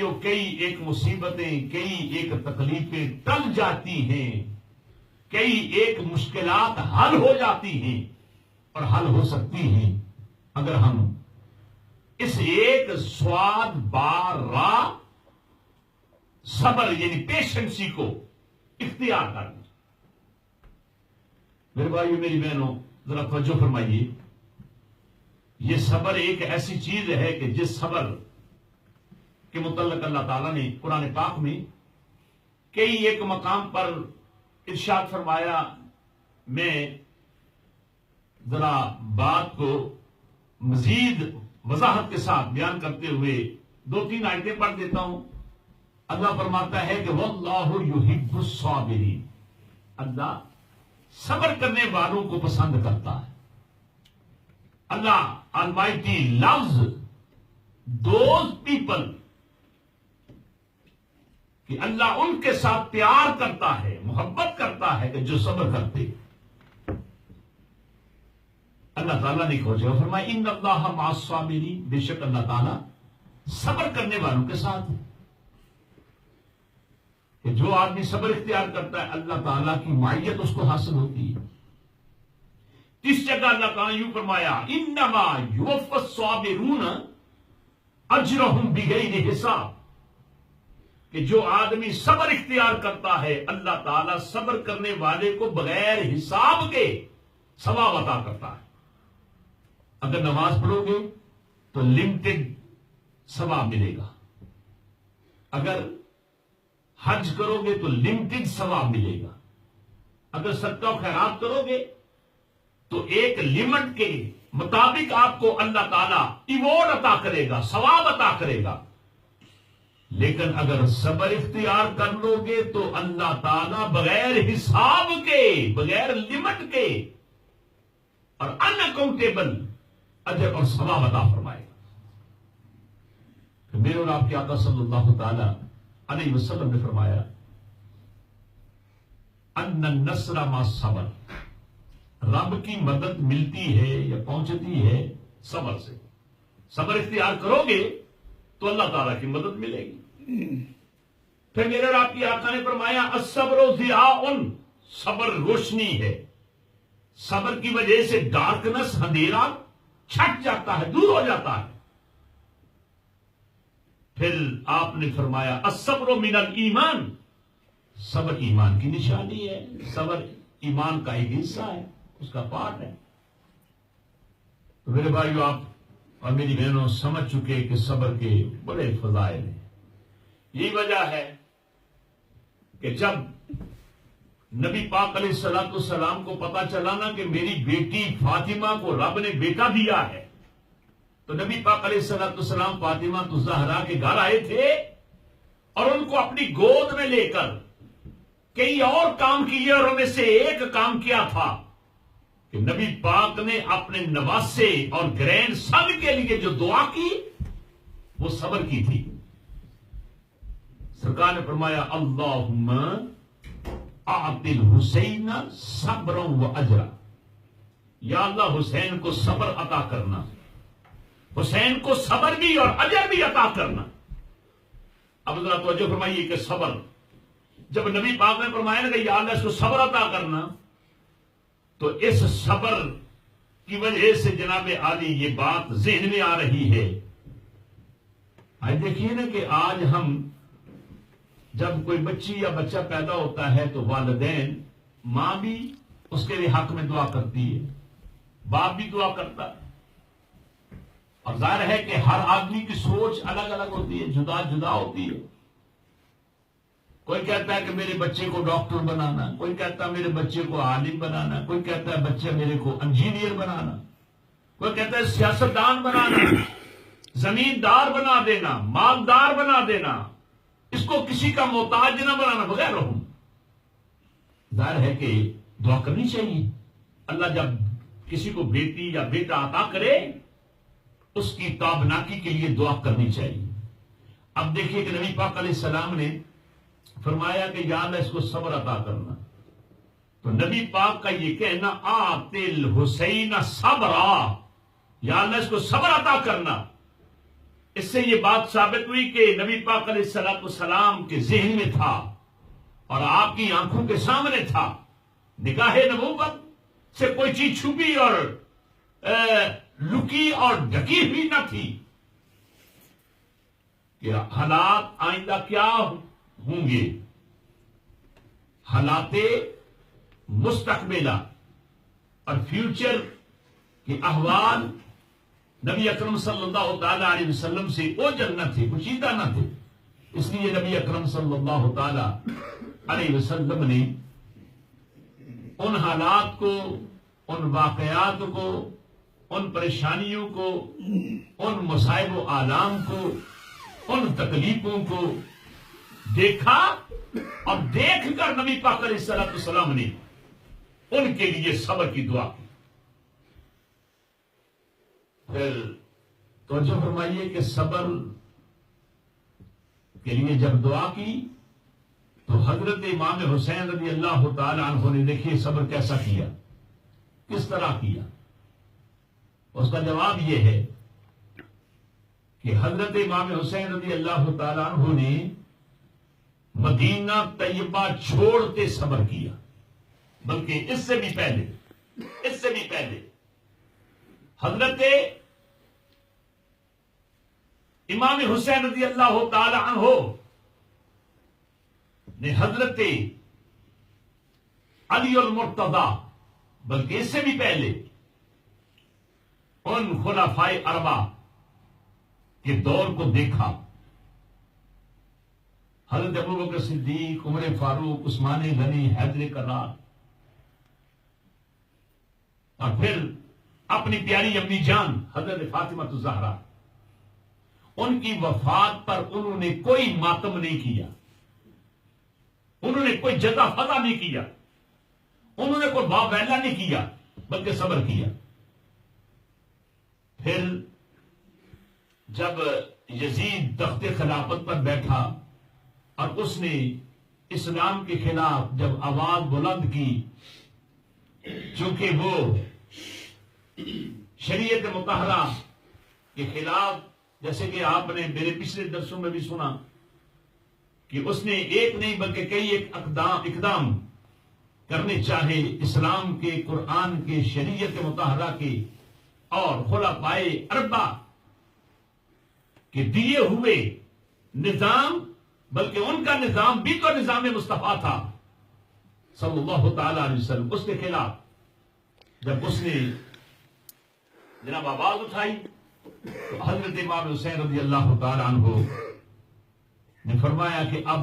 جو کئی ایک مصیبتیں، کئی ایک تکلیفیں ٹل جاتی ہیں، کئی ایک مشکلات حل ہو جاتی ہیں اور حل ہو سکتی ہیں اگر ہم اس ایک سواد بار راہ صبر یعنی پیشنسی کو اختیار کر لیں۔ میرے بھائیو، میری بہنوں، ذرا توجہ فرمائیے، یہ صبر ایک ایسی چیز ہے کہ جس صبر کے متعلق اللہ تعالیٰ نے قرآن پاک میں کئی ایک مقام پر ارشاد فرمایا۔ میں ذرا بات کو مزید وضاحت کے ساتھ بیان کرتے ہوئے 2-3 آیتیں پڑھ دیتا ہوں۔ اللہ فرماتا ہے کہ واللہ یحب الصابرین، اللہ صبر کرنے والوں کو پسند کرتا ہے۔ اللہ Almighty loves those people، کہ اللہ ان کے ساتھ پیار کرتا ہے، محبت کرتا ہے کہ جو صبر کرتے۔ اللہ تعالیٰ نے کہا فرمایا ان اللہ مع الصابرین، بے شک اللہ تعالیٰ صبر کرنے والوں کے ساتھ ہے۔ کہ جو آدمی صبر اختیار کرتا ہے اللہ تعالیٰ کی معیت اس کو حاصل ہوتی ہے۔ اس جگہ اللہ تعالیٰ یوں فرمایا انما یوفی الصابرون اجرہم بغیر حساب، کہ جو آدمی صبر اختیار کرتا ہے اللہ تعالیٰ صبر کرنے والے کو بغیر حساب کے ثواب عطا کرتا ہے۔ اگر نماز پڑھو گے تو لمیٹڈ ثواب ملے گا، اگر حج کرو گے تو لمیٹڈ ثواب ملے گا، اگر صدقہ و خیرات کرو گے تو ایک لمٹ کے مطابق آپ کو اللہ تعالیٰ ایوارڈ عطا کرے گا، ثواب عطا کرے گا۔ لیکن اگر صبر اختیار کر لو گے تو اللہ تعالیٰ بغیر حساب کے، بغیر لمٹ کے اور ان اکاؤنٹیبل اجر اور ثواب عطا فرمائے گا۔ کہ میرے اور آپ کے آقا صلی اللہ تعالی علیہ وسلم نے فرمایا ان النصر مع الصبر، رب کی مدد ملتی ہے یا پہنچتی ہے صبر سے۔ صبر اختیار کرو گے تو اللہ تعالیٰ کی مدد ملے گی۔ پھر میرے اور آپ کی آقا نے فرمایا الصبر ضیاء، صبر روشنی ہے، صبر کی وجہ سے ڈارکنس، اندھیرا چھٹ جاتا ہے، دور ہو جاتا ہے۔ پھر آپ نے فرمایا الصبر من الایمان، صبر ایمان کی نشانی ہے، صبر ایمان کا ایک حصہ ہے، اس کا پارٹ ہے۔ تو میرے بھائیو، آپ اور میری بہنوں سمجھ چکے کہ صبر کے بڑے فضائل ہیں۔ یہی وجہ ہے کہ جب نبی پاک علیہ السلام کو پتا چلا نا کہ میری بیٹی فاطمہ کو رب نے بیٹا دیا ہے، تو نبی پاک علیہ السلام فاطمہ تو زہرا کے گھر آئے تھے اور ان کو اپنی گود میں لے کر کئی اور کام کیے، اور ان میں سے ایک کام کیا تھا کہ نبی پاک نے اپنے نواسے اور گرینڈ سن کے لیے جو دعا کی وہ صبر کی تھی۔ سرکار نے فرمایا اللہم اعط الحسین صبرا و اجرا، یا اللہ حسین کو صبر عطا کرنا، حسین کو صبر بھی اور اجر بھی عطا کرنا۔ اب ذرا توجہ فرمائیے کہ صبر، جب نبی پاک نے فرمایا نا کہ یا اللہ اس کو صبر عطا کرنا، تو اس صبر کی وجہ سے جناب عالی یہ بات ذہن میں آ رہی ہے۔ آج دیکھیے نا کہ آج ہم جب کوئی بچی یا بچہ پیدا ہوتا ہے تو والدین، ماں بھی اس کے لیے حق میں دعا کرتی ہے، باپ بھی دعا کرتا ہے، اور ظاہر ہے کہ ہر آدمی کی سوچ الگ الگ ہوتی ہے، جدا جدا ہوتی ہے۔ کوئی کہتا ہے کہ میرے بچے کو ڈاکٹر بنانا، کوئی کہتا ہے میرے بچے کو عالم بنانا، کوئی کہتا ہے بچے میرے کو انجینئر بنانا، کوئی کہتا ہے سیاستدان بنانا، زمیندار بنا دینا، مالدار بنا دینا، اس کو کسی کا محتاج نہ بنانا، بغیر رہوں۔ ظاہر ہے کہ دعا کرنی چاہیے۔ اللہ جب کسی کو بیٹی یا بیٹا عطا کرے اس کی تابناکی کے لیے دعا کرنی چاہیے۔ اب دیکھیے کہ نبی پاک علیہ السلام نے فرمایا کہ یا اللہ اس کو صبر عطا کرنا، تو نبی پاک کا یہ کہنا آت الحسین صبرا، یا اللہ اس کو صبر عطا کرنا، اس سے یہ بات ثابت ہوئی کہ نبی پاک علیہ الصلوۃ والسلام کے ذہن میں تھا اور آپ کی آنکھوں کے سامنے تھا، نگاہ نبوت سے کوئی چیز چھپی اور لکی اور ڈھکی ہوئی نہ تھی کہ حالات آئندہ کیا ہوں گے، حالات مستقبلہ اور فیوچر کے احوال نبی اکرم صلی اللہ تعالی علیہ وسلم سے اوجل نہ تھے، پوشیدہ نہ تھے۔ اس لیے نبی اکرم صلی اللہ تعالی علیہ وسلم نے ان حالات کو، ان واقعات کو، ان پریشانیوں کو، ان مصائب و آلام کو، ان تکلیفوں کو دیکھا اور دیکھ کر نبی پاک علیہ السلام نے ان کے لیے صبر کی دعا کی۔ پھر توجہ فرمائیے کہ صبر کے لیے جب دعا کی تو حضرت امام حسین رضی اللہ تعالی عنہ نے دیکھیے صبر کیسا کیا، کس طرح کیا۔ اس کا جواب یہ ہے کہ حضرت امام حسین رضی اللہ تعالی عنہ نے مدینہ طیبہ چھوڑتے صبر کیا، بلکہ اس سے بھی پہلے حضرت امام حسین رضی اللہ تعالی عنہ نے حضرت علی المرتضی، بلکہ اس سے بھی پہلے ان خلفائے اربعہ کے دور کو دیکھا۔ حضرت ابوبکر صدیق، عمر فاروق، عثمان غنی، حیدر کرار، اور پھر اپنی پیاری امی جان حضرت فاطمہ الزہرا، ان کی وفات پر انہوں نے کوئی ماتم نہیں کیا، انہوں نے کوئی جزا فضا نہیں کیا، انہوں نے کوئی واویلا نہیں کیا، بلکہ صبر کیا۔ پھر جب یزید تخت خلافت پر بیٹھا اور اس نے اسلام کے خلاف جب آواز بلند کی، چونکہ وہ شریعت مطہرہ کے خلاف، جیسے کہ آپ نے میرے پچھلے درسوں میں بھی سنا کہ اس نے ایک نہیں بلکہ کئی ایک اقدام کرنے چاہے اسلام کے، قرآن کے، شریعت مطہرہ کے اور خلفائے اربعہ کے دیے ہوئے نظام، بلکہ ان کا نظام بھی تو نظام مصطفیٰ تھا صلی اللہ تعالی علیہ وسلم، اس کے خلاف جب اس نے جناب آواز اٹھائی تو حضرت امام حسین رضی اللہ تعالی عنہ نے فرمایا کہ اب